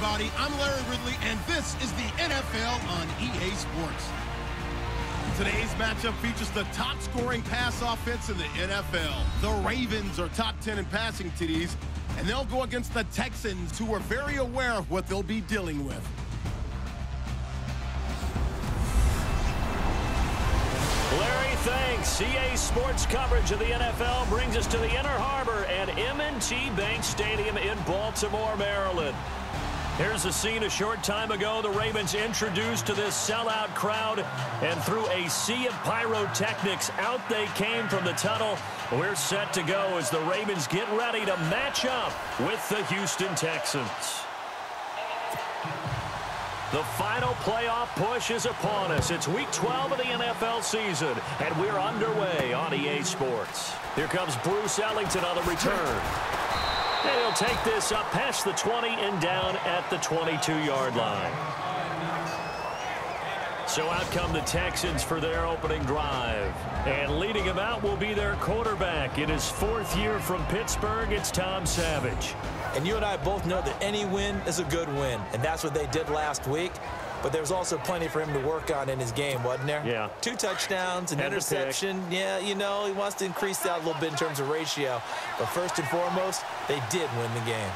everybody. I'm Larry Ridley, and this is the NFL on EA Sports. Today's matchup features the top-scoring pass offense in the NFL. The Ravens are top 10 in passing TDs, and they'll go against the Texans, who are very aware of what they'll be dealing with. Larry, thanks. EA Sports coverage of the NFL brings us to the Inner Harbor at M&T Bank Stadium in Baltimore, Maryland. Here's the scene a short time ago. The Ravens introduced to this sellout crowd, and through a sea of pyrotechnics, out they came from the tunnel. We're set to go as the Ravens get ready to match up with the Houston Texans. The final playoff push is upon us. It's week 12 of the NFL season, and we're underway on EA Sports. Here comes Bruce Ellington on the return. And he'll take this up past the 20 and down at the 22-yard line. So out come the Texans for their opening drive. And leading him out will be their quarterback. In his fourth year from Pittsburgh, it's Tom Savage. And you and I both know that any win is a good win, and that's what they did last week. But there's also plenty for him to work on in his game, wasn't there? Yeah. 2 touchdowns, an interception. Yeah, you know, he wants to increase that a little bit in terms of ratio. But first and foremost, they did win the game.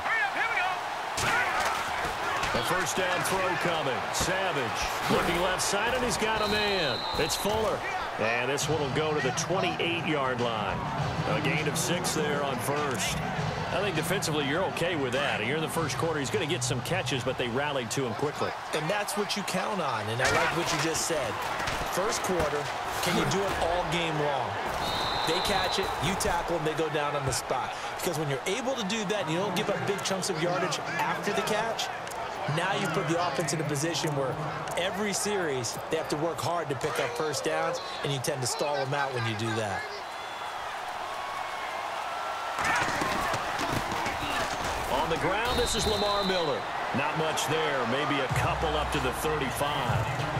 The first down throw coming. Savage looking left side, and he's got a man. It's Fuller. And this one will go to the 28-yard line. A gain of 6 there on first. I think defensively you're okay with that. Here in the first quarter, he's going to get some catches, but they rallied to him quickly. And that's what you count on, and I like what you just said. First quarter, can you do it all game long? They catch it, you tackle them, they go down on the spot. Because when you're able to do that and you don't give up big chunks of yardage after the catch, now you put the offense in a position where every series they have to work hard to pick up first downs, and you tend to stall them out when you do that. On the ground, this is Lamar Miller. Not much there, maybe a couple up to the 35.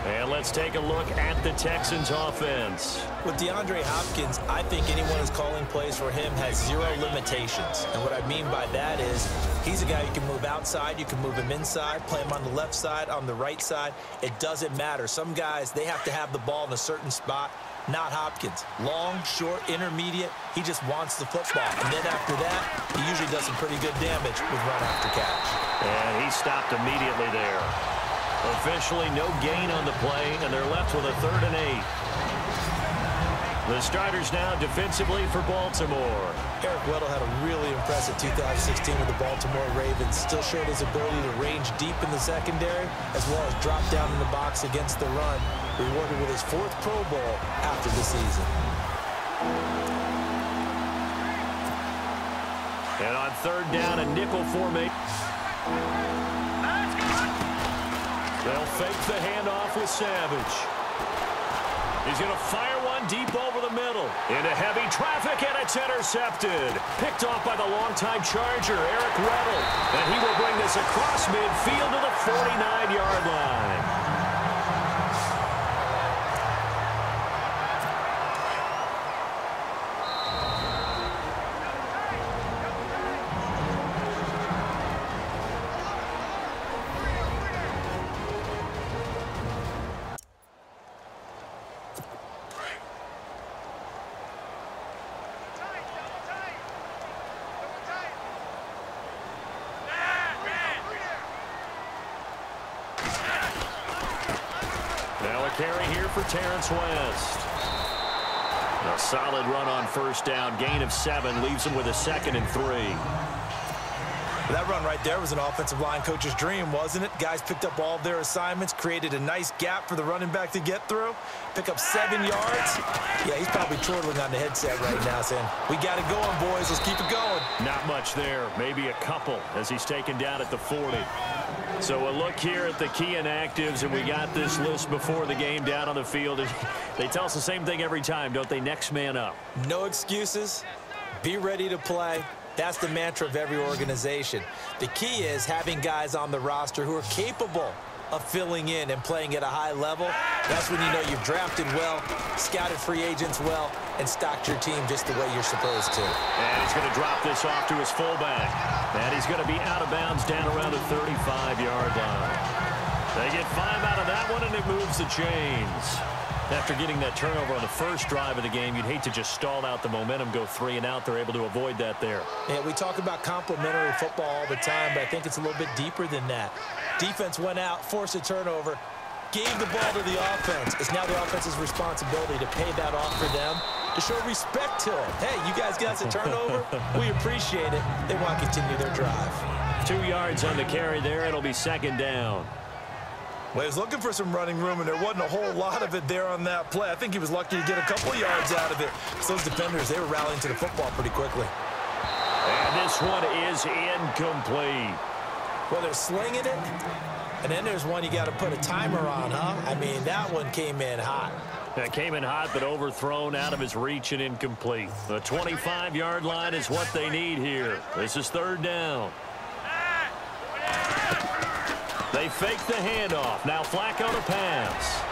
And let's take a look at the Texans offense. With DeAndre Hopkins, I think anyone who's calling plays for him has 0 limitations. And what I mean by that is he's a guy you can move outside, you can move him inside, play him on the left side, on the right side. It doesn't matter. Some guys, they have to have the ball in a certain spot. Not Hopkins. Long, short, intermediate. He just wants the football. And then after that, he usually does some pretty good damage with run after catch. And he stopped immediately there. Officially no gain on the play, and they're left with a 3rd and 8. The starters now defensively for Baltimore. Eric Weddle had a really impressive 2016 with the Baltimore Ravens. Still showed his ability to range deep in the secondary, as well as drop down in the box against the run. Rewarded with his 4th Pro Bowl after the season. And on 3rd down, a nickel formation. They'll fake the handoff with Savage. He's going to fire one deep over the middle. Into heavy traffic, and it's intercepted. Picked off by the longtime Charger, Eric Weddle. And he will bring this across midfield to the 49-yard line. Carry here for Terrence West. A solid run on first down. Gain of 7 leaves him with a 2nd and 3. That run right there was an offensive line coach's dream, wasn't it? Guys picked up all of their assignments, created a nice gap for the running back to get through, pick up 7 yards. Yeah, he's probably chortling on the headset right now saying, we got it going, boys. Let's keep it going. Not much there. Maybe a couple as he's taken down at the 40. So a look here at the key inactives, and we got this list before the game down on the field. They tell us the same thing every time, don't they? Next man up. No excuses. Be ready to play. That's the mantra of every organization. The key is having guys on the roster who are capable of filling in and playing at a high level, that's when you know you've drafted well, scouted free agents well, and stocked your team just the way you're supposed to. And he's going to drop this off to his fullback. And he's going to be out of bounds down around the 35-yard line. They get 5 out of that one, and it moves the chains. After getting that turnover on the first drive of the game, you'd hate to just stall out the momentum, go 3 and out. They're able to avoid that there. Yeah, we talk about complementary football all the time, but I think it's a little bit deeper than that. Defense went out, forced a turnover, gave the ball to the offense. It's now the offense's responsibility to pay that off for them, to show respect to it. Hey, you guys got us a turnover. We appreciate it. They want to continue their drive. 2 yards on the carry there. It'll be second down. Well, he was looking for some running room, and there wasn't a whole lot of it there on that play. I think he was lucky to get a couple of yards out of it. So those defenders, they were rallying to the football pretty quickly. And this one is incomplete. Well, they're slinging it, and then there's one you got to put a timer on, huh? I mean, that one came in hot. That came in hot, but overthrown, out of his reach, and incomplete. The 25-yard line is what they need here. This is third down. They fake the handoff. Now Flacco to pass.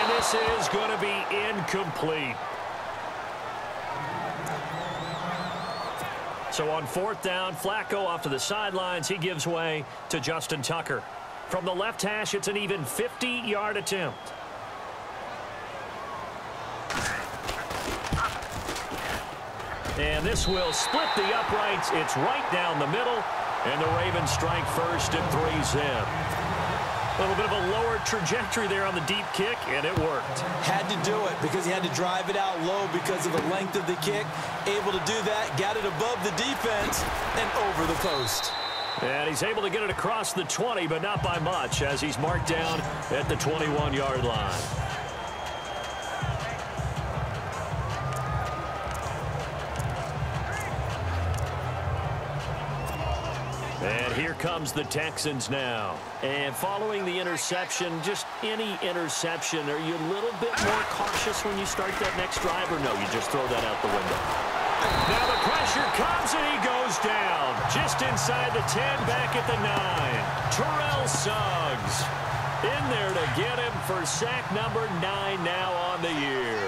And this is going to be incomplete. So on fourth down, Flacco off to the sidelines. He gives way to Justin Tucker. From the left hash, it's an even 50-yard attempt. And this will split the uprights. It's right down the middle. And the Ravens strike first at 3-zip. A little bit of a lower trajectory there on the deep kick, and it worked. Had to do it because he had to drive it out low because of the length of the kick. Able to do that, got it above the defense, and over the post. And he's able to get it across the 20, but not by much, as he's marked down at the 21-yard line. And here comes the Texans now. And following the interception, just any interception, are you a little bit more cautious when you start that next drive, or no, you just throw that out the window? Now the pressure comes, and he goes down. Just inside the 10, back at the 9. Terrell Suggs in there to get him for sack number 9 now on the year.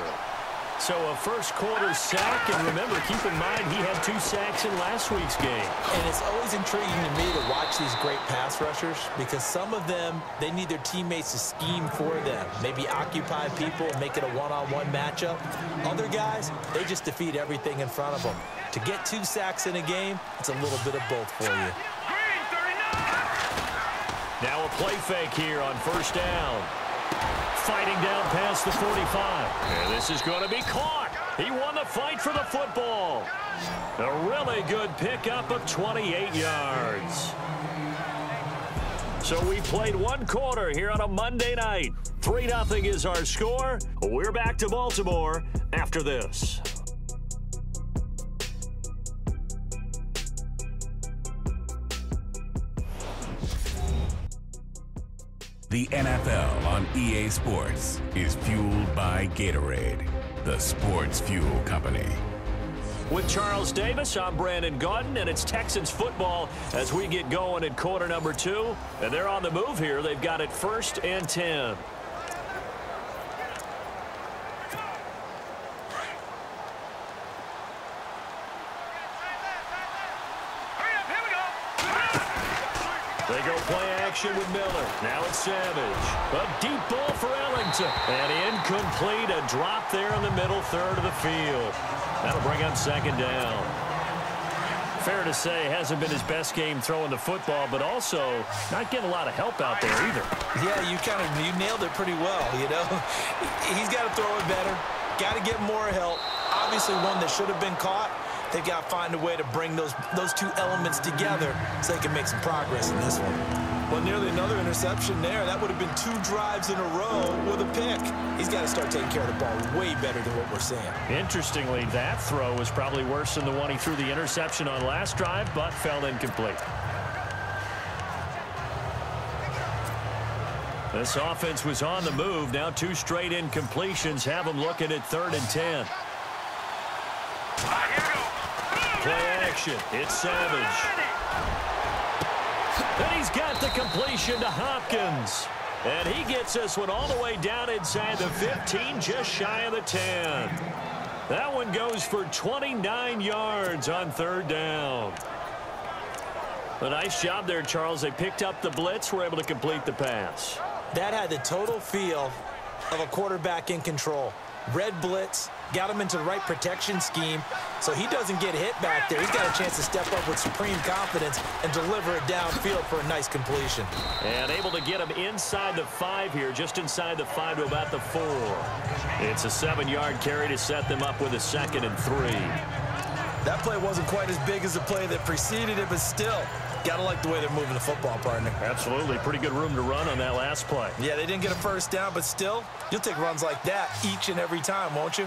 So a first-quarter sack, and remember, keep in mind, he had 2 sacks in last week's game. And it's always intriguing to me to watch these great pass rushers because some of them, they need their teammates to scheme for them, maybe occupy people and make it a one-on-one matchup. Other guys, they just defeat everything in front of them. To get 2 sacks in a game, it's a little bit of both for you. Now a play fake here on first down. Fighting down past the 45. And this is going to be caught. He won the fight for the football. A really good pickup of 28 yards. So we played 1 quarter here on a Monday night. 3-0 is our score. We're back to Baltimore after this. The NFL on EA Sports is fueled by Gatorade, the sports fuel company. With Charles Davis, I'm Brandon Gaudin, and it's Texans football as we get going in quarter number 2. And they're on the move here. They've got it 1st and 10. They go play action with Miller. Now it's Savage. A deep ball for Ellington. And incomplete. A drop there in the middle third of the field. That'll bring up second down. Fair to say, hasn't been his best game throwing the football, but also not getting a lot of help out there either. Yeah, you nailed it pretty well, you know. He's got to throw it better. Got to get more help. Obviously one that should have been caught. They've got to find a way to bring those 2 elements together so they can make some progress in this one. Well, nearly another interception there. That would have been 2 drives in a row with a pick. He's got to start taking care of the ball way better than what we're seeing. Interestingly, that throw was probably worse than the one he threw the interception on last drive, but fell incomplete. This offense was on the move. Now 2 straight incompletions have them looking at 3rd and 10. Play action. It's Savage. And he's got the completion to Hopkins. And he gets this one all the way down inside the 15, just shy of the 10. That one goes for 29 yards on third down. A nice job there, Charles. They picked up the blitz, were able to complete the pass. That had the total feel of a quarterback in control. Red blitz, got him into the right protection scheme, so he doesn't get hit back there. He's got a chance to step up with supreme confidence and deliver it downfield for a nice completion. And able to get him inside the 5 here, just inside the 5 to about the 4. It's a 7-yard carry to set them up with a 2nd and 3. That play wasn't quite as big as the play that preceded it, but still, gotta like the way they're moving the football, partner. Absolutely. Pretty good room to run on that last play. Yeah, they didn't get a first down, but still, you'll take runs like that each and every time, won't you?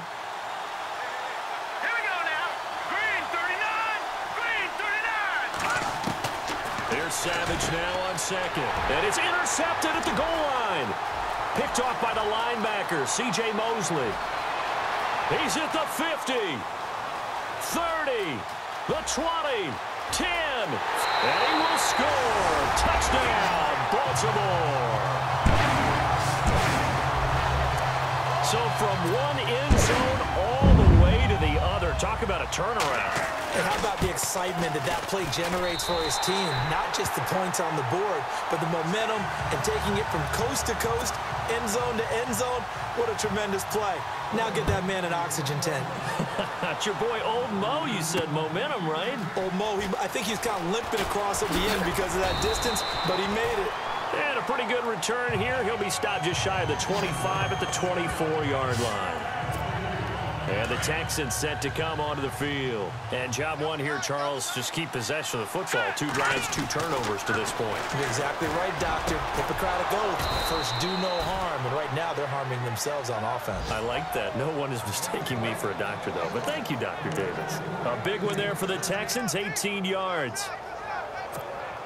Here we go now. Green 39. Green 39. Here's Savage now on 2nd. And it's intercepted at the goal line. Picked off by the linebacker, C.J. Mosley. He's at the 50. 30. The 20. 10. And he will score. Touchdown, Baltimore. So from one end zone all the way to the other. Talk about a turnaround. And how about the excitement that that play generates for his team? Not just the points on the board, but the momentum and taking it from coast to coast, end zone to end zone. What a tremendous play. Now get that man an oxygen tent. It's your boy Old Mo, you said. Momentum, right? Old Mo, I think he's kind of limping across at the end because of that distance, but he made it. And a pretty good return here. He'll be stopped just shy of the 25 at the 24-yard line. And the Texans set to come onto the field. And job one here, Charles, just keep possession of the football. 2 drives, 2 turnovers to this point. You're exactly right, Doctor. Hippocratic oath. First, do no harm. And right now, they're harming themselves on offense. I like that. No one is mistaking me for a doctor, though. But thank you, Dr. Davis. A big one there for the Texans, 18 yards.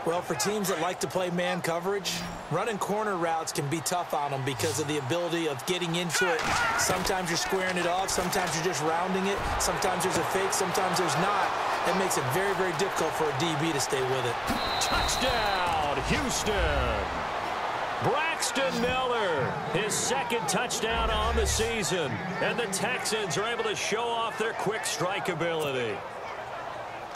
Well, for teams that like to play man coverage, running corner routes can be tough on them because of the ability of getting into it. Sometimes you're squaring it off. Sometimes you're just rounding it. Sometimes there's a fake. Sometimes there's not. It makes it very, very difficult for a DB to stay with it. Touchdown, Houston. Braxton Miller, his 2nd touchdown on the season. And the Texans are able to show off their quick strike ability.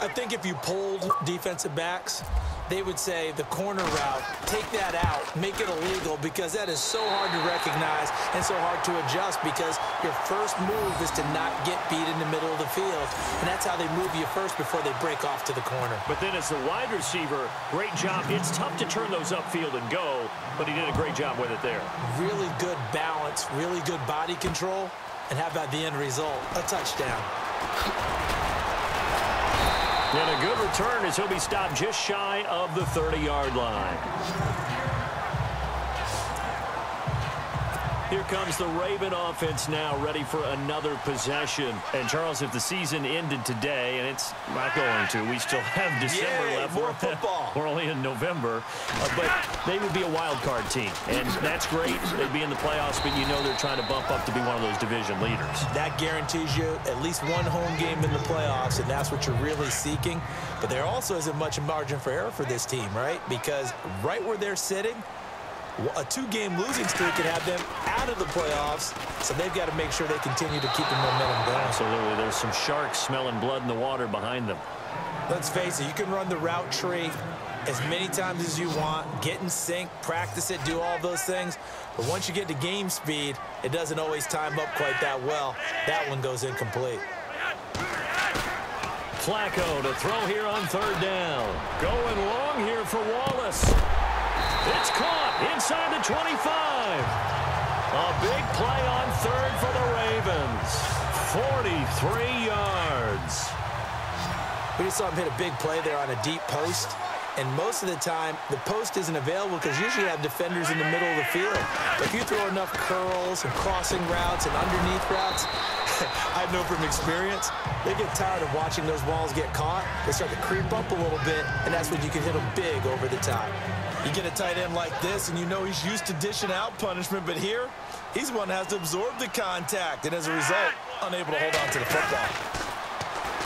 I think if you polled defensive backs, they would say the corner route, take that out, make it illegal, because that is so hard to recognize and so hard to adjust because your first move is to not get beat in the middle of the field. And that's how they move you first before they break off to the corner. But then as the wide receiver, great job. It's tough to turn those upfield and go, but he did a great job with it there. Really good balance, really good body control. And how about the end result? A touchdown. And a good return as he'll be stopped just shy of the 30-yard line. Here comes the Raven offense now, ready for another possession. And, Charles, if the season ended today, and it's not going to, we still have December left. More football. We're only in November. But they would be a wild card team. And that's great. They'd be in the playoffs, but you know they're trying to bump up to be one of those division leaders. That guarantees you at least one home game in the playoffs, and that's what you're really seeking. But there also isn't much margin for error for this team, right? Because right where they're sitting, a 2-game losing streak could have them out of the playoffs, so they've got to make sure they continue to keep the momentum going. Absolutely. There's some sharks smelling blood in the water behind them. Let's face it, you can run the route tree as many times as you want, get in sync, practice it, do all those things. But once you get to game speed, it doesn't always time up quite that well. That one goes incomplete. Flacco to throw here on 3rd down. Going long here for Wallace. It's caught inside the 25. A big play on 3rd for the Ravens. 43 yards. We just saw him hit a big play there on a deep post. And most of the time, the post isn't available because usually you have defenders in the middle of the field. But if you throw enough curls and crossing routes and underneath routes, I know from experience, they get tired of watching those balls get caught. They start to creep up a little bit, and that's when you can hit them big over the top. You get a tight end like this, and you know he's used to dishing out punishment, but here, he's the one that has to absorb the contact, and as a result, unable to hold on to the football.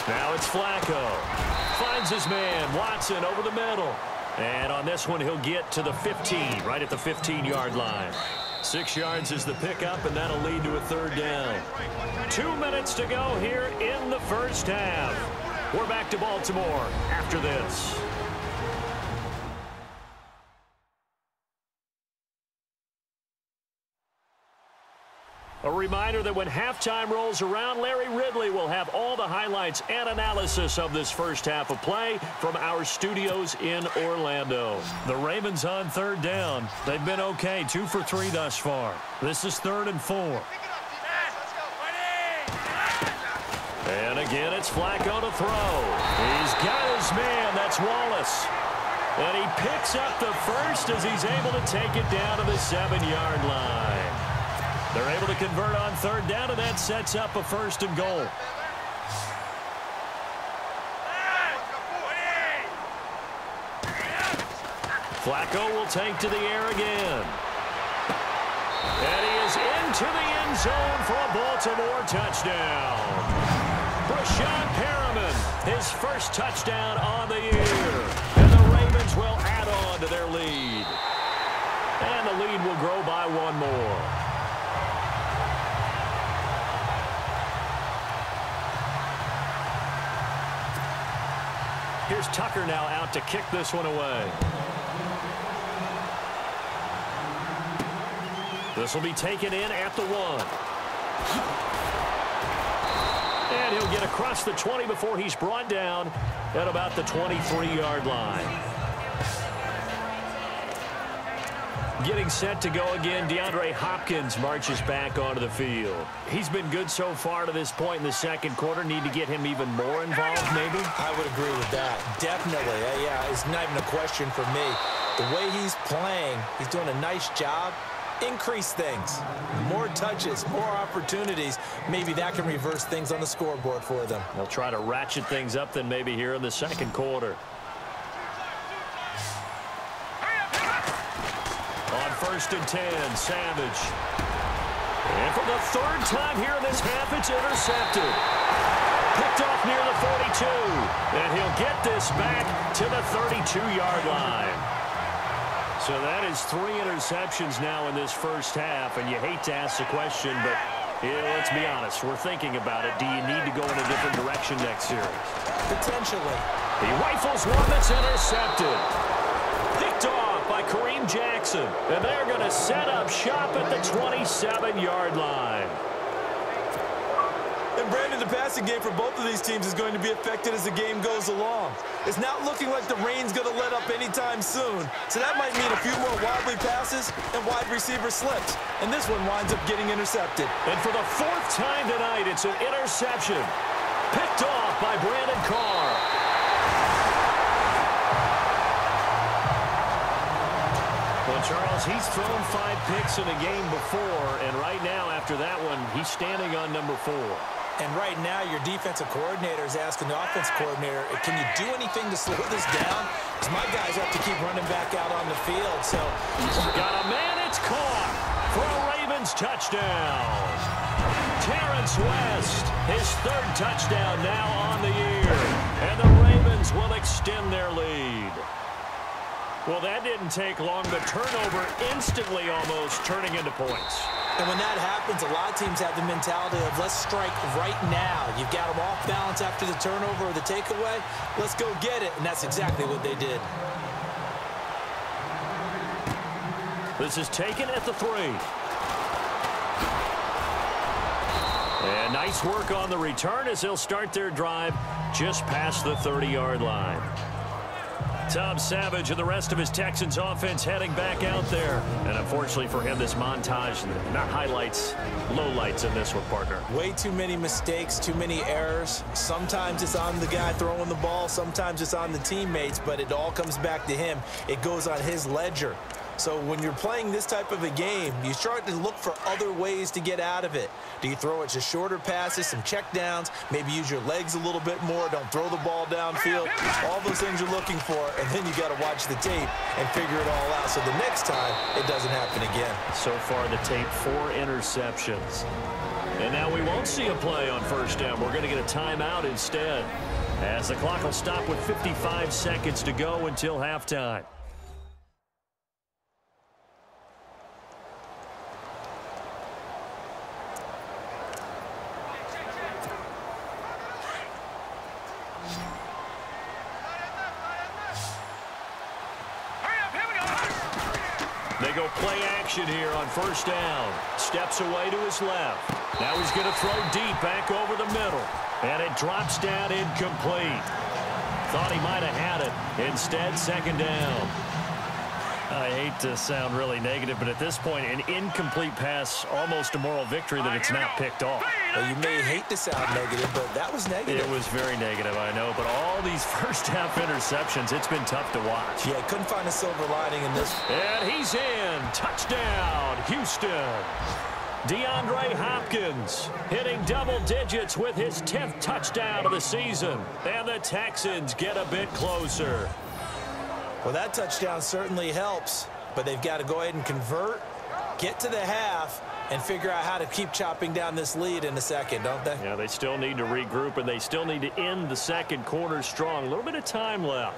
Now it's Flacco. Finds his man, Watson, over the middle. And on this one, he'll get to the 15, right at the 15-yard line. 6 yards is the pickup, and that'll lead to a third down. 2 minutes to go here in the first half. We're back to Baltimore after this. A reminder that when halftime rolls around, Larry Ridley will have all the highlights and analysis of this first half of play from our studios in Orlando. The Ravens on third down. They've been okay, 2 for 3 thus far. This is 3rd and 4. And again, it's Flacco to throw. He's got his man. That's Wallace. And he picks up the first as he's able to take it down to the 7-yard line. They're able to convert on third down, and that sets up a 1st and goal. Flacco will take to the air again. And he is into the end zone for a Baltimore touchdown. Brashad Perriman, his first touchdown on the year. And the Ravens will add on to their lead. And the lead will grow by 1 more. Here's Tucker now out to kick this one away. This will be taken in at the 1. And he'll get across the 20 before he's brought down at about the 23-yard line. Getting set to go again, DeAndre Hopkins marches back onto the field. He's been good so far to this point in the second quarter. Need to get him even more involved, maybe? I would agree with that. Definitely. Yeah, it's not even a question for me. The way he's playing, he's doing a nice job. Increase things. More touches, more opportunities. Maybe that can reverse things on the scoreboard for them. They'll try to ratchet things up then maybe here in the second quarter. On 1st and 10, Savage. And for the 3rd time here in this half, it's intercepted. Picked off near the 42. And he'll get this back to the 32-yard line. So that is 3 interceptions now in this first half. And you hate to ask the question, but let's be honest. We're thinking about it. Do you need to go in a different direction next series? Potentially. He rifles one that's intercepted. Picked off by Kareem Jackson. And they're going to set up shop at the 27-yard line. And Brandon, the passing game for both of these teams is going to be affected as the game goes along. It's not looking like the rain's going to let up anytime soon. So that might mean a few more wobbly passes and wide receiver slips. And this one winds up getting intercepted. And for the 4th time tonight, it's an interception. Picked off by Brandon Carr. Well, Charles, he's thrown 5 picks in a game before, and right now, after that one, he's standing on number 4. And right now, your defensive coordinator is asking the offense coordinator, can you do anything to slow this down? Because my guys have to keep running back out on the field. So, got a man, it's caught for a Ravens touchdown. Terrence West, his 3rd touchdown now on the year. And the Ravens will extend their lead. Well, that didn't take long. The turnover instantly almost turning into points. And when that happens, a lot of teams have the mentality of let's strike right now. You've got them off balance after the turnover or the takeaway. Let's go get it. And that's exactly what they did. This is taken at the 3. And nice work on the return as they'll start their drive just past the 30-yard line. Tom Savage and the rest of his Texans offense heading back out there. And unfortunately for him, this montage, not highlights, lowlights in this one, partner. Way too many mistakes, too many errors. Sometimes it's on the guy throwing the ball. Sometimes it's on the teammates, but it all comes back to him. It goes on his ledger. So when you're playing this type of a game, you start to look for other ways to get out of it. Do you throw it just shorter passes, some check downs, maybe use your legs a little bit more, don't throw the ball downfield, all those things you're looking for, and then you got to watch the tape and figure it all out so the next time it doesn't happen again. So far the tape, 4 interceptions. And now we won't see a play on first down. We're going to get a timeout instead, as the clock will stop with 55 seconds to go until halftime. They go play action here on first down. Steps away to his left. Now he's going to throw deep back over the middle. And it drops down incomplete. Thought he might have had it. Instead, second down. I hate to sound really negative, but at this point, an incomplete pass, almost a moral victory that it's not picked off. Well, you may hate to sound negative, but that was negative. It was very negative, I know. But all these first-half interceptions, it's been tough to watch. Yeah, couldn't find a silver lining in this. And he's in. Touchdown, Houston. DeAndre Hopkins hitting double digits with his 10th touchdown of the season. And the Texans get a bit closer. Well, that touchdown certainly helps, but they've got to go ahead and convert, get to the half, and figure out how to keep chopping down this lead in the second, don't they? Yeah, they still need to regroup, and they still need to end the second quarter strong. A little bit of time left.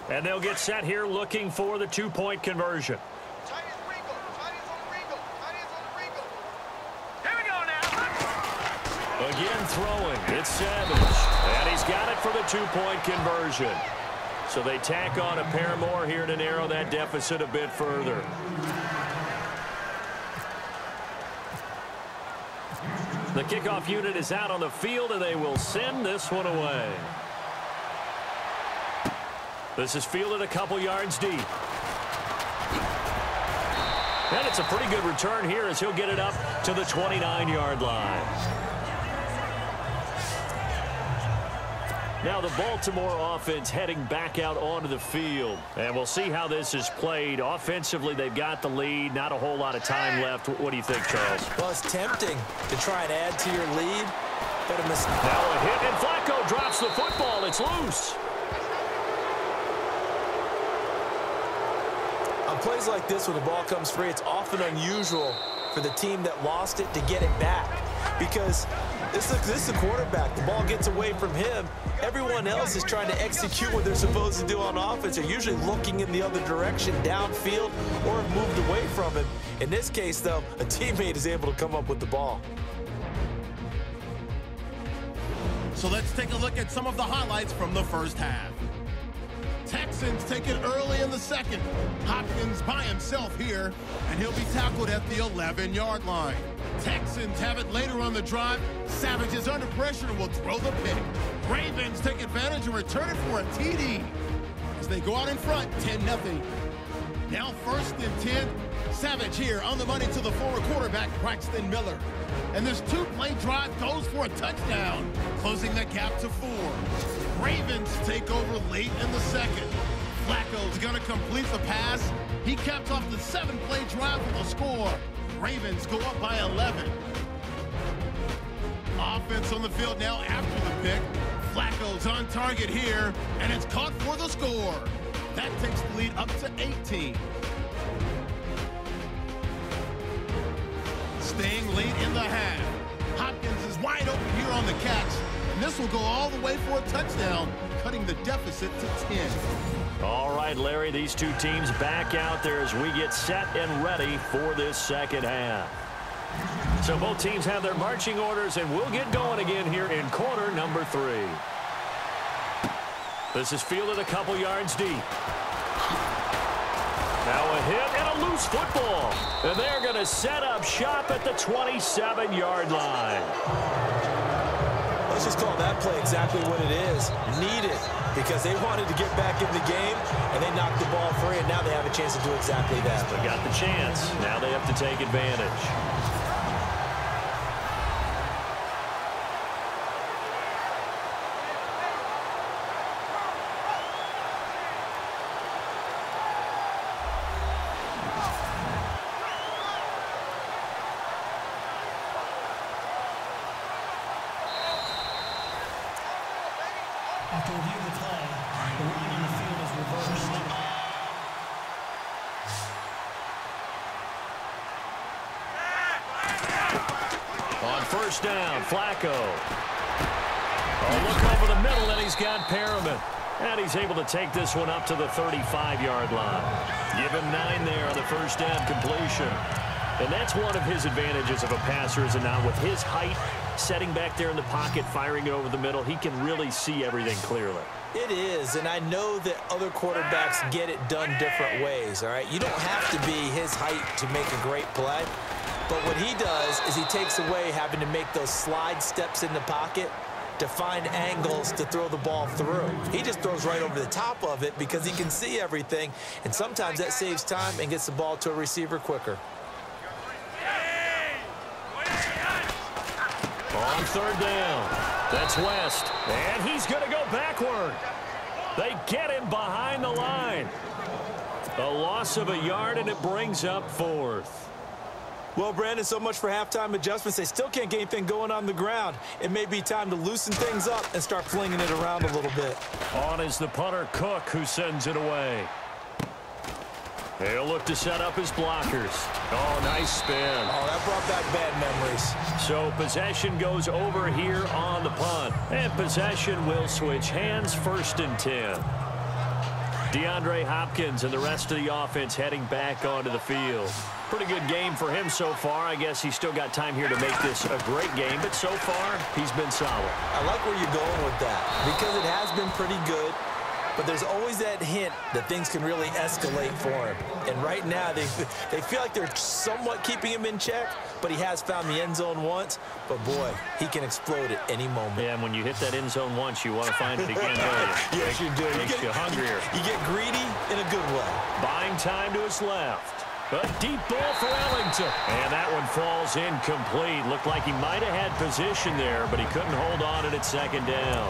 And they'll get set here looking for the two-point conversion. Again throwing. It's Savage. And he's got it for the two-point conversion. So they tack on a pair more here to narrow that deficit a bit further. The kickoff unit is out on the field, and they will send this one away. This is fielded a couple yards deep. And it's a pretty good return here as he'll get it up to the 29-yard line. Now the Baltimore offense heading back out onto the field. And we'll see how this is played. Offensively, they've got the lead. Not a whole lot of time left. What do you think, Charles? Well, it's tempting to try and add to your lead. But a mistake. Now a hit, and Flacco drops the football. It's loose. On plays like this, when the ball comes free, it's often unusual for the team that lost it to get it back. Because this is the quarterback. The ball gets away from him. Everyone else is trying to execute what they're supposed to do on offense. They're usually looking in the other direction, downfield, or have moved away from him. In this case, though, a teammate is able to come up with the ball. So let's take a look at some of the highlights from the first half. Texans take it early in the second. Hopkins by himself here, and he'll be tackled at the 11-yard line. Texans have it later on the drive. Savage is under pressure and will throw the pick. Ravens take advantage and return it for a TD as they go out in front, 10-0. Now first and 10. Savage here on the money to the former quarterback, Braxton Miller. And this two-play drive goes for a touchdown, closing the gap to 4. Ravens take over late in the second. Flacco's going to complete the pass. He caps off the 7-play drive with a score. Ravens go up by 11. Offense on the field now after the pick. Flacco's on target here, and it's caught for the score. That takes the lead up to 18. Staying late in the half. Hopkins is wide open here on the catch, and this will go all the way for a touchdown, cutting the deficit to 10. All right, Larry, these two teams back out there as we get set and ready for this second half. So both teams have their marching orders, and we'll get going again here in quarter number 3. This is fielded a couple yards deep. Now a hit and a loose football. And they're going to set up shop at the 27-yard line. Let's just call that play exactly what it is. Needed, because they wanted to get back in the game, and they knocked the ball free, and now they have a chance to do exactly that. They got the chance. Now they have to take advantage. After review of the play, the line on the field is reversed. On first down, Flacco. Oh, look over the middle, and he's got Perriman. And he's able to take this one up to the 35-yard line. Give him 9 there on the first down completion. And that's one of his advantages of a passer, is now with his height, setting back there in the pocket, firing it over the middle, he can really see everything clearly. It is, and I know that other quarterbacks get it done different ways, all right? You don't have to be his height to make a great play. But what he does is he takes away having to make those slide steps in the pocket to find angles to throw the ball through. He just throws right over the top of it because he can see everything, and sometimes that saves time and gets the ball to a receiver quicker. On third down, that's West, and he's going to go backward. They get him behind the line. A loss of a yard, and it brings up 4th. Well, Brandon, so much for halftime adjustments. They still can't get anything going on the ground. It may be time to loosen things up and start flinging it around a little bit. On is the punter, Cook, who sends it away. He'll look to set up his blockers. Oh, nice spin. Oh, that brought back bad memories. So possession goes over here on the punt. And possession will switch hands, 1st and 10. DeAndre Hopkins and the rest of the offense heading back onto the field. Pretty good game for him so far. I guess he's still got time here to make this a great game, but so far, he's been solid. I like where you're going with that because it has been pretty good, but there's always that hint that things can really escalate for him. And right now, they feel like they're somewhat keeping him in check, but he has found the end zone once. But, boy, he can explode at any moment. Yeah, and when you hit that end zone once, you want to find it again, don't you? Yes, you do. Makes you hungrier. You get greedy in a good way. Buying time to his left. A deep ball for Ellington. And that one falls incomplete. Looked like he might have had position there, but he couldn't hold on at 2nd down.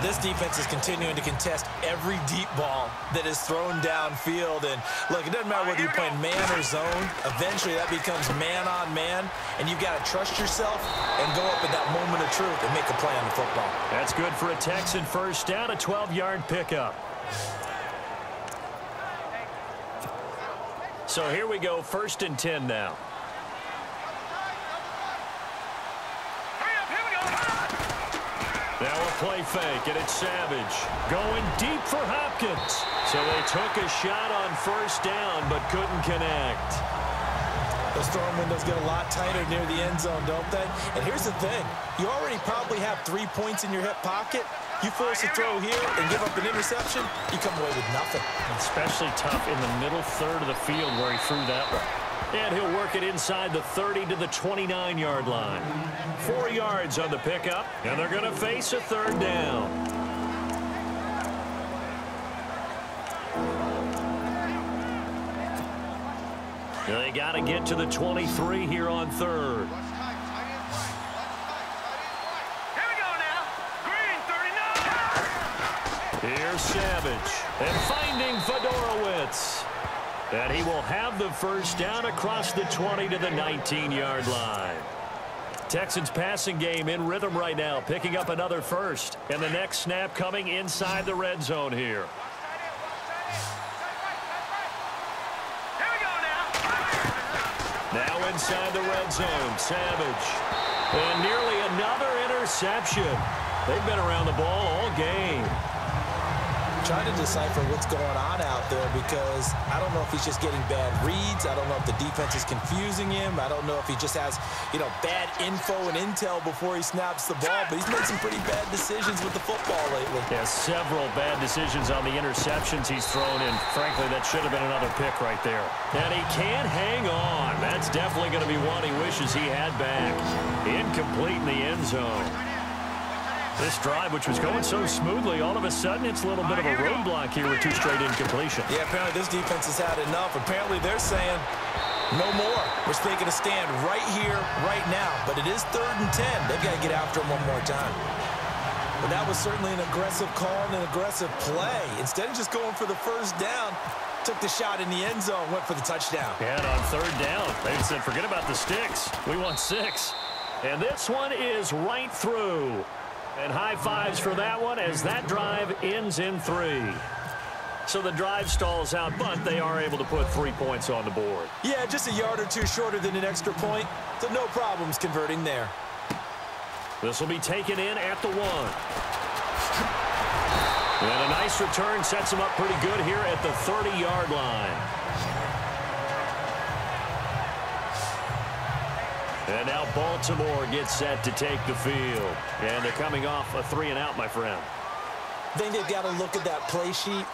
This defense is continuing to contest every deep ball that is thrown downfield. And, look, it doesn't matter whether you're playing man or zone. Eventually, that becomes man on man, and you've got to trust yourself and go up at that moment of truth and make a play on the football. That's good for a Texan first down, a 12-yard pickup. So here we go, 1st and 10 now. Now a play fake, and it's Savage. Going deep for Hopkins. So they took a shot on first down, but couldn't connect. Those throwing windows get a lot tighter near the end zone, don't they? And here's the thing. You already probably have 3 points in your hip pocket. You force a throw here and give up an interception, you come away with nothing. Especially tough in the middle third of the field where he threw that one. And he'll work it inside the 30 to the 29-yard line. 4 yards on the pickup, and they're going to face a 3rd down. They got to get to the 23 here on 3rd. Here's Savage, and finding Fedorowicz. And he will have the first down across the 20 to the 19-yard line. Texans passing game in rhythm right now, picking up another first. And the next snap coming inside the red zone here. Now inside the red zone, Savage. And nearly another interception. They've been around the ball all game. Trying to decipher what's going on out there because I don't know if he's just getting bad reads. I don't know if the defense is confusing him. I don't know if he just has, bad info and intel before he snaps the ball. But he's made some pretty bad decisions with the football lately. Yeah, several bad decisions on the interceptions he's thrown in. Frankly, that should have been another pick right there. And he can't hang on. That's definitely going to be one he wishes he had back. Incomplete in the end zone. This drive, which was going so smoothly, all of a sudden it's a little bit of a roadblock here with 2 straight incompletion. Yeah, apparently this defense has had enough. Apparently they're saying no more. We're taking a stand right here, right now. But it is 3rd and 10. They've got to get after him one more time. But that was certainly an aggressive call and an aggressive play. Instead of just going for the first down, took the shot in the end zone, went for the touchdown. And on 3rd down, they said, forget about the sticks. We want 6. And this one is right through. And high fives for that one as that drive ends in 3. So the drive stalls out, but they are able to put 3 points on the board. Yeah, just a yard or two shorter than an extra point, so no problems converting there. This will be taken in at the 1. And a nice return sets him up pretty good here at the 30-yard line. And now Baltimore gets set to take the field. And they're coming off a 3-and-out, my friend. I think they've got to look at that play sheet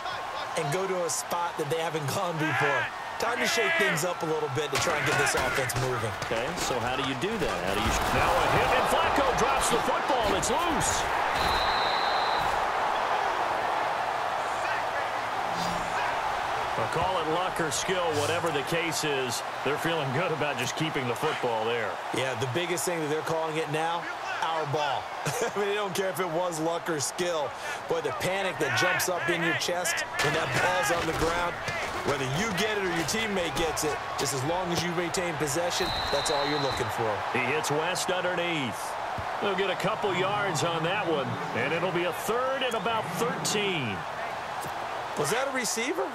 and go to a spot that they haven't gone before. Time to shake things up a little bit to try and get this offense moving. Okay, so how do you do that? How do you... Now a hit, and Flacco drops the football. It's loose. I'll call it luck or skill, whatever the case is. They're feeling good about just keeping the football there. Yeah, the biggest thing that they're calling it now, our ball. I mean, they don't care if it was luck or skill. Boy, the panic that jumps up in your chest when that ball's on the ground, whether you get it or your teammate gets it, just as long as you maintain possession, that's all you're looking for. He hits West underneath. They'll get a couple yards on that one, and it'll be a 3rd and about 13. Was that a receiver?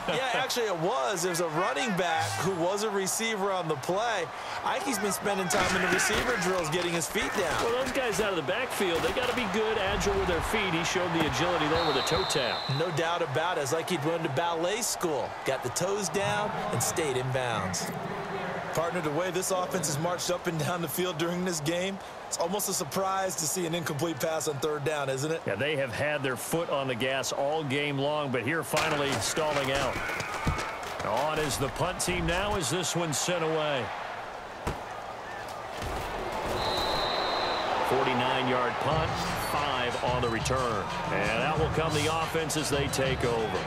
Yeah, actually it was. There's a running back who was a receiver on the play. I think he's been spending time in the receiver drills getting his feet down. Well, those guys out of the backfield, they got to be good, agile with their feet. He showed the agility there with a toe tap. No doubt about it. It's like he'd went to ballet school. Got the toes down and stayed in bounds. Partner, the way this offense has marched up and down the field during this game, it's almost a surprise to see an incomplete pass on 3rd down, isn't it? Yeah, they have had their foot on the gas all game long, but here finally stalling out. On is the punt team now as this one's sent away. 49-yard punt, 5 on the return. And out will come the offense as they take over.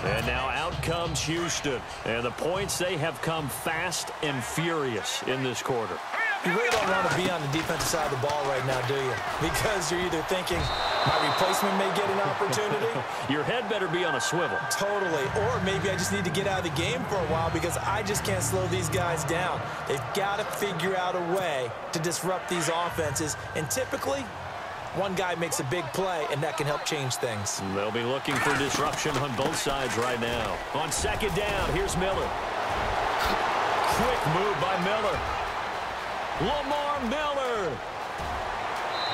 And now out comes Houston. And the points, they have come fast and furious in this quarter. You really don't want to be on the defensive side of the ball right now, do you? Because you're either thinking, my replacement may get an opportunity. Your head better be on a swivel. Totally. Or maybe I just need to get out of the game for a while because I just can't slow these guys down. They've got to figure out a way to disrupt these offenses. And typically, one guy makes a big play, and that can help change things. They'll be looking for disruption on both sides right now. On 2nd down, here's Miller. Quick move by Miller. Lamar Miller.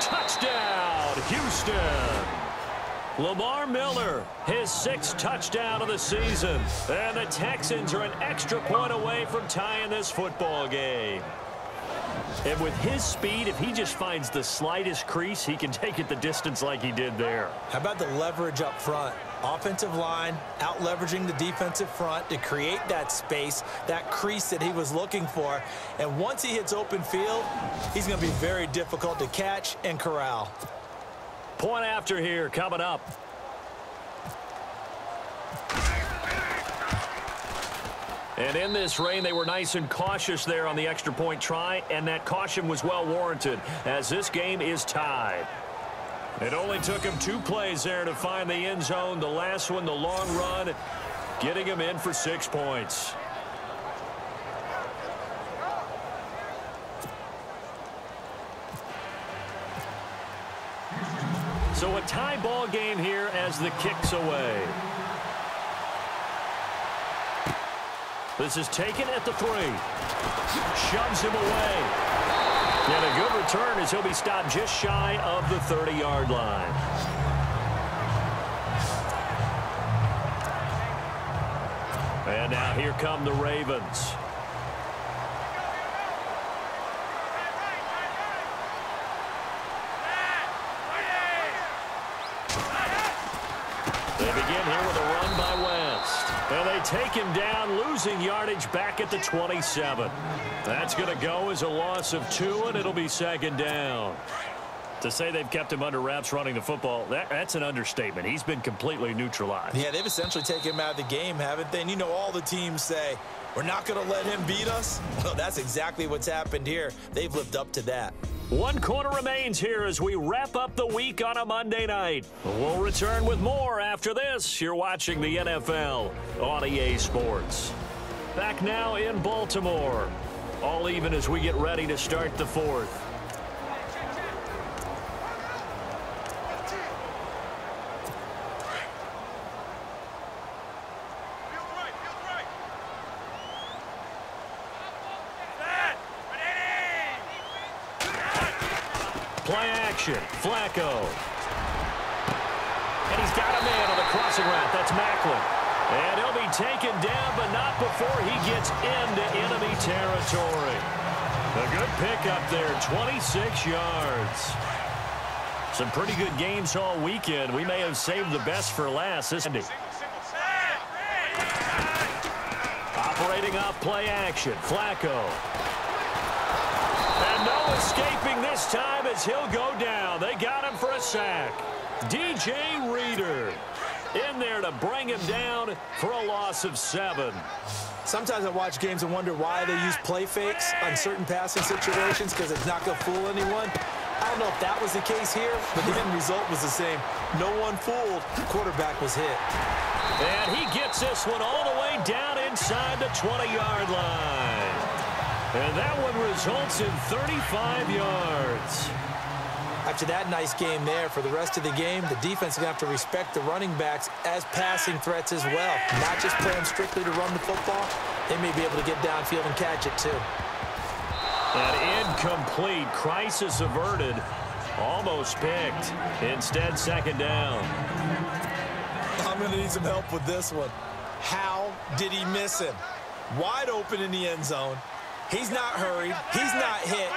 Touchdown, Houston. Lamar Miller, his 6th touchdown of the season. And the Texans are an extra point away from tying this football game. And with his speed, if he just finds the slightest crease, he can take it the distance like he did there. How about the leverage up front? Offensive line out leveraging the defensive front to create that space, that crease that he was looking for. And once he hits open field, he's going to be very difficult to catch and corral. Point after here coming up. And in this rain, they were nice and cautious there on the extra point try, and that caution was well warranted as this game is tied. It only took him 2 plays there to find the end zone. The last one, the long run, getting him in for 6 points. So a tie ball game here as the kick's away. This is taken at the 3. Shoves him away. And a good return as he'll be stopped just shy of the 30-yard line. And now here come the Ravens. They begin here with a run by West. And they take him down, losing yardage back at the 27. That's going to go as a loss of 2, and it'll be 2nd down. To say they've kept him under wraps running the football, that's an understatement. He's been completely neutralized. Yeah, they've essentially taken him out of the game, haven't they? And you know all the teams say, we're not going to let him beat us. Well, that's exactly what's happened here. They've lived up to that. 1 quarter remains here as we wrap up the week on a Monday night. We'll return with more after this. You're watching the NFL on EA Sports. Back now in Baltimore. All even as we get ready to start the 4th. Play action. Flacco. And he's got a man on the crossing route. That's Macklin. And he'll be taken down, but not before he gets into enemy territory. A good pickup there, 26 yards. Some pretty good games all weekend. We may have saved the best for last this Sunday. Operating off play action, Flacco. And no escaping this time as he'll go down. They got him for a sack. DJ Reader in there to bring him down for a loss of 7. Sometimes I watch games and wonder why they use play fakes on certain passing situations, because it's not going to fool anyone. I don't know if that was the case here, but the end result was the same. No one fooled. The quarterback was hit. And he gets this one all the way down inside the 20-yard line. And that one results in 35 yards. After that nice game there, for the rest of the game, the defense is going to have to respect the running backs as passing threats as well. Not just play them strictly to run the football. They may be able to get downfield and catch it too. An incomplete. Crisis averted. Almost picked. Instead, second down. I'm going to need some help with this one. How did he miss him? Wide open in the end zone. He's not hurried. He's not hit.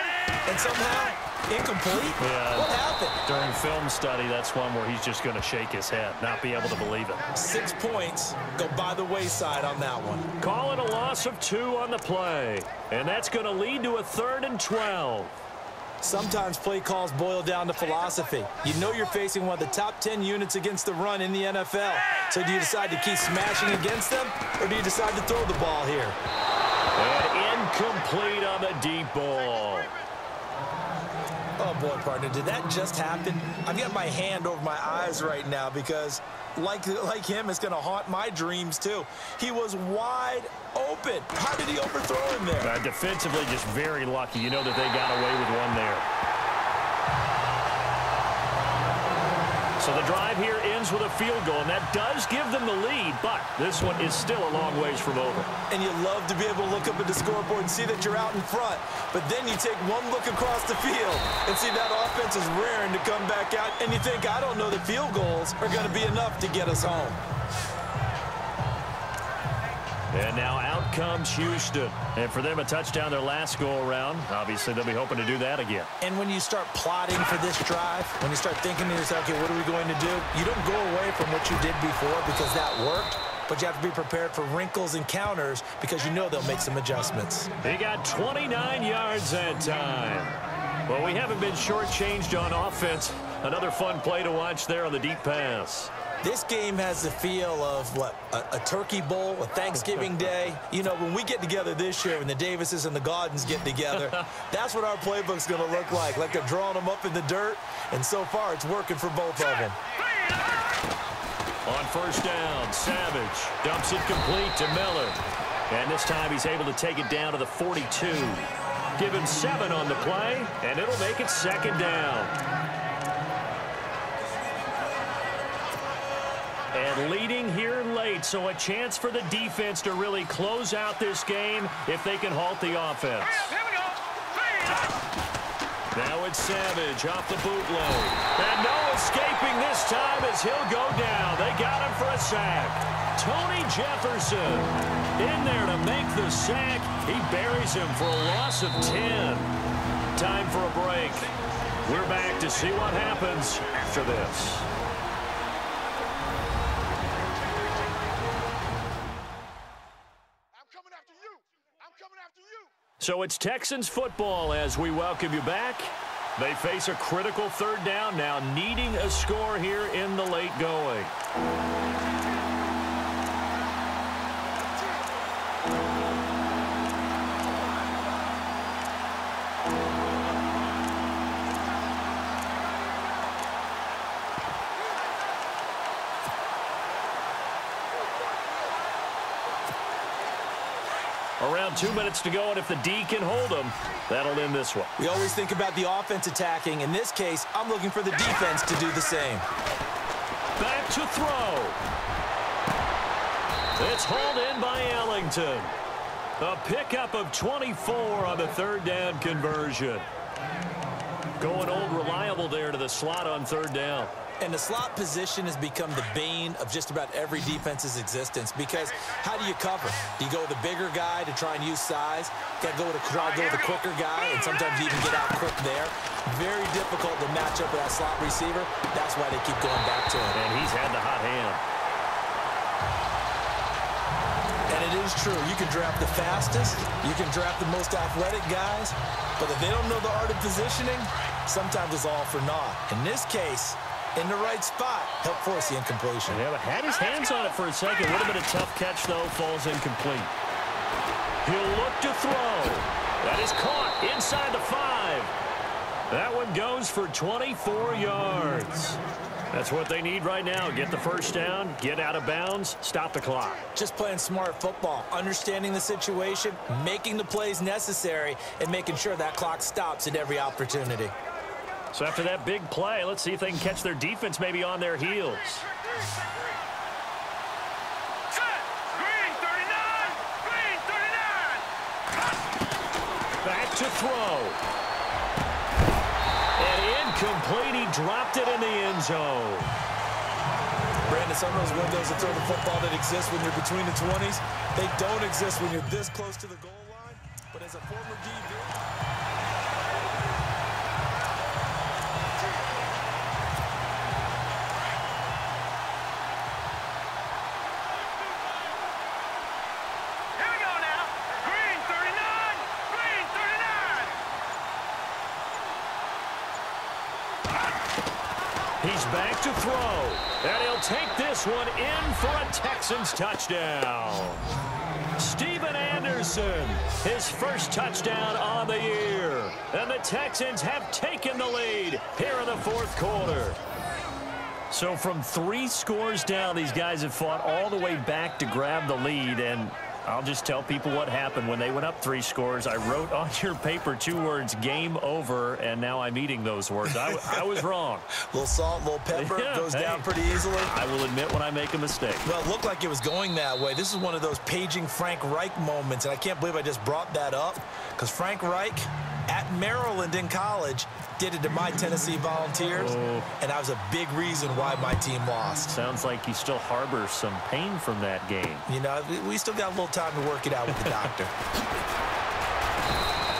And somehow, incomplete? Yeah. What happened? During film study, that's one where he's just going to shake his head, not be able to believe it. 6 points go by the wayside on that one. Call it a loss of 2 on the play. And that's going to lead to a 3rd and 12. Sometimes play calls boil down to philosophy. You know you're facing one of the top 10 units against the run in the NFL. So do you decide to keep smashing against them, or do you decide to throw the ball here? And incomplete on the deep ball. Oh, boy, partner, did that just happen? I've got my hand over my eyes right now because, like him, it's going to haunt my dreams, too. He was wide open. How did he overthrow him there? Defensively, just very lucky. You know that they got away with one there. So the drive here ends with a field goal, and that does give them the lead, but this one is still a long ways from over. And you love to be able to look up at the scoreboard and see that you're out in front, but then you take one look across the field and see that offense is raring to come back out, and you think, I don't know that field goals are going to be enough to get us home. And now out comes Houston. And for them, a touchdown their last go-around. Obviously, they'll be hoping to do that again. And when you start plotting for this drive, when you start thinking to yourself, okay, what are we going to do? You don't go away from what you did before because that worked, but you have to be prepared for wrinkles and counters because you know they'll make some adjustments. He got 29 yards that time. Well, we haven't been shortchanged on offense. Another fun play to watch there on the deep pass. This game has the feel of, what, a turkey bowl, a Thanksgiving day. You know, when we get together this year, when the Davises and the Gaudens get together, that's what our playbook's going to look like they're drawing them up in the dirt, and so far it's working for both of them. On first down, Savage dumps it complete to Miller. And this time he's able to take it down to the 42. Give him 7 on the play, and it'll make it second down. And leading here late, so a chance for the defense to really close out this game if they can halt the offense. Now it's Savage off the bootleg. And no escaping this time as he'll go down. They got him for a sack. Tony Jefferson in there to make the sack. He buries him for a loss of 10. Time for a break. We're back to see what happens after this. So it's Texans football as we welcome you back. They face a critical 3rd down now, needing a score here in the late going. Around 2 minutes to go, and if the D can hold them, that'll end this one. We always think about the offense attacking. In this case, I'm looking for the defense to do the same. Back to throw. It's hauled in by Ellington. A pickup of 24 on the 3rd down conversion. Going old reliable there to the slot on third down. And the slot position has become the bane of just about every defense's existence, because how do you cover? Do you go with a bigger guy to try and use size? Got to go with a quicker guy, and sometimes you even get out quick there. Very difficult to match up with that slot receiver. That's why they keep going back to him. And he's had the hot hand. And it is true. You can draft the fastest. You can draft the most athletic guys. But if they don't know the art of positioning, sometimes it's all for naught. In this case, in the right spot, help force the incompletion. Yeah, but had his hands on it for a second. Would have been a tough catch, though. Falls incomplete. He'll look to throw. That is caught inside the 5. That one goes for 24 yards. That's what they need right now. Get the first down, get out of bounds, stop the clock. Just playing smart football, understanding the situation, making the plays necessary, and making sure that clock stops at every opportunity. So after that big play, let's see if they can catch their defense maybe on their heels. Green 39! Green 39! Back to throw. And incomplete. He dropped it in the end zone. Brandon, some of those windows to throw the football that exist when you're between the 20s, they don't exist when you're this close to the goal line. But as a former DB... He's back to throw, and he'll take this one in for a Texans touchdown. Steven Anderson, his first touchdown on the year. And the Texans have taken the lead here in the fourth quarter. So from 3 scores down, these guys have fought all the way back to grab the lead, and I'll just tell people what happened when they went up 3 scores. I wrote on your paper 2 words, game over, and now I'm eating those words. I was wrong. A little salt, a little pepper, goes down pretty easily. I will admit when I make a mistake. Well, it looked like it was going that way. This is one of those paging Frank Reich moments, and I can't believe I just brought that up, because Frank Reich at Maryland in college did it to my Tennessee Volunteers, and that was a big reason why my team lost. Sounds like you still harbor some pain from that game. You know, we still got a little time to work it out with the doctor.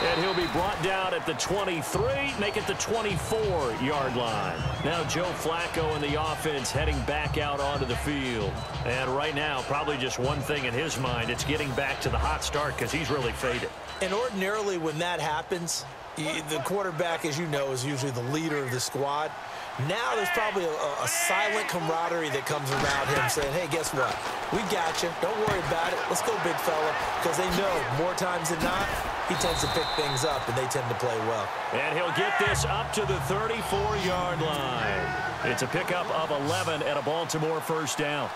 And he'll be brought down at the 23, make it the 24-yard line. Now Joe Flacco and the offense heading back out onto the field. And right now, probably just one thing in his mind, it's getting back to the hot start because he's really faded. And ordinarily when that happens, the quarterback, as you know, is usually the leader of the squad. Now there's probably a silent camaraderie that comes around him saying, hey, guess what? We got you. Don't worry about it. Let's go, big fella. Because they know more times than not, he tends to pick things up, and they tend to play well. And he'll get this up to the 34-yard line. It's a pickup of 11 and a Baltimore first down.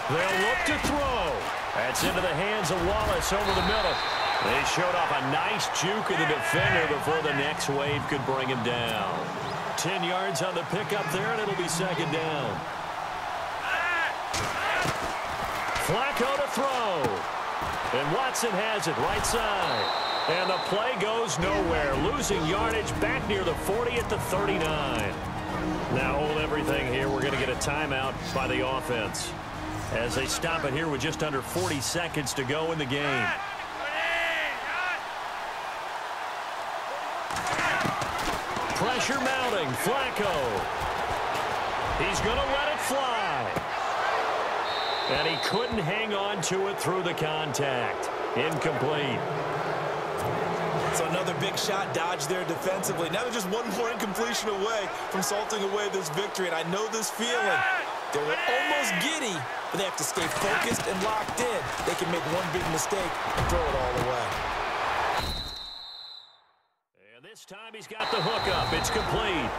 They'll look to throw. That's into the hands of Wallace over the middle. They showed off a nice juke of the defender before the next wave could bring him down. 10 yards on the pickup there, and it'll be second down. Flacco to throw. And Watson has it right side. And the play goes nowhere. Losing yardage back near the 40 at the 39. Now hold everything here. We're going to get a timeout by the offense as they stop it here with just under 40 seconds to go in the game. Pressure mounting. Flacco. He's going to let it fly. And he couldn't hang on to it through the contact. Incomplete. So another big shot dodged there defensively. Now they're just one more incompletion away from salting away this victory. And I know this feeling. They were almost giddy, but they have to stay focused and locked in. They can make one big mistake and throw it all away. And this time he's got the hook up. It's complete.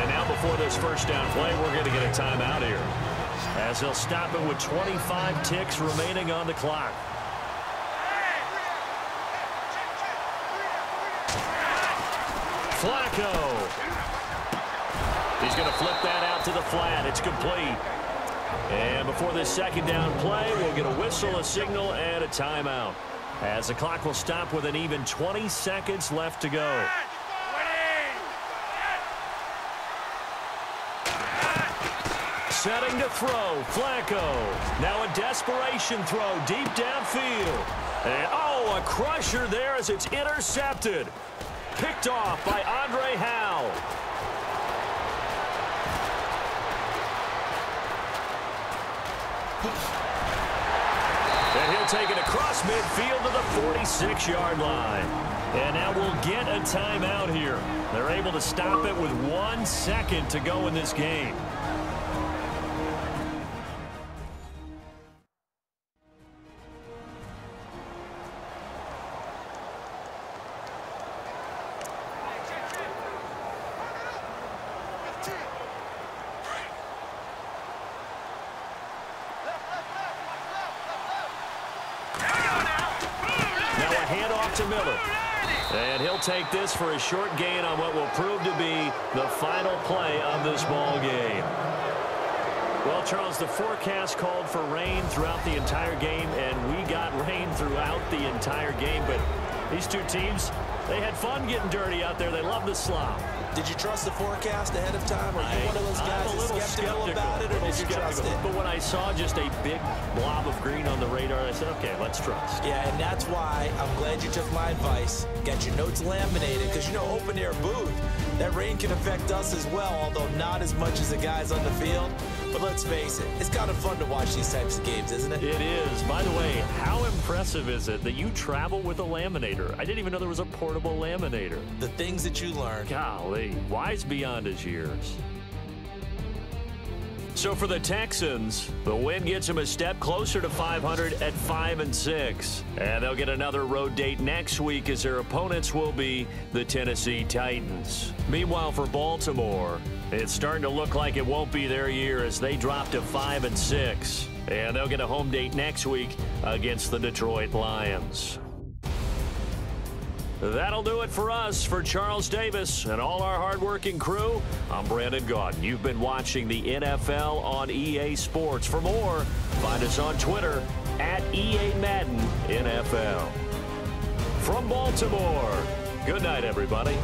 And now before this first down play, we're going to get a timeout here, as they'll stop it with 25 ticks remaining on the clock. Flacco. He's going to flip that out to the flat. It's complete. And before this second down play, we'll get a whistle, a signal, and a timeout, as the clock will stop with an even 20 seconds left to go. setting to throw. Flacco. Now a desperation throw deep downfield. And, oh, a crusher there as it's intercepted. Picked off by Andre Howe. And he'll take it across midfield to the 46-yard line. And now we'll get a timeout here. They're able to stop it with 1 second to go in this game. To Miller. And he'll take this for a short gain on what will prove to be the final play of this ball game. Well, Charles, the forecast called for rain throughout the entire game, and we got rain throughout the entire game. But these two teams, they had fun getting dirty out there. They love the slop. Did you trust the forecast ahead of time? Or are you one of those guys that's skeptical about it, or did you trust it? But when I saw just a big blob of green on the radar, I said, okay, let's trust. Yeah, and that's why I'm glad you took my advice. Get your notes laminated, because, you know, open-air booth, that rain can affect us as well, although not as much as the guys on the field. But let's face it, it's kind of fun to watch these types of games, isn't it? It is. By the way, how impressive is it that you travel with a laminator? I didn't even know there was a portable laminator. The things that you learn. Golly, wise beyond his years. So for the Texans, the win gets them a step closer to 500 at 5-6. And they'll get another road date next week as their opponents will be the Tennessee Titans. Meanwhile, for Baltimore, it's starting to look like it won't be their year as they drop to 5-6. And they'll get a home date next week against the Detroit Lions. That'll do it for us. For Charles Davis and all our hardworking crew, I'm Brandon Gaudin. You've been watching the NFL on EA Sports. For more, find us on Twitter at EA Madden NFL. From Baltimore, good night, everybody.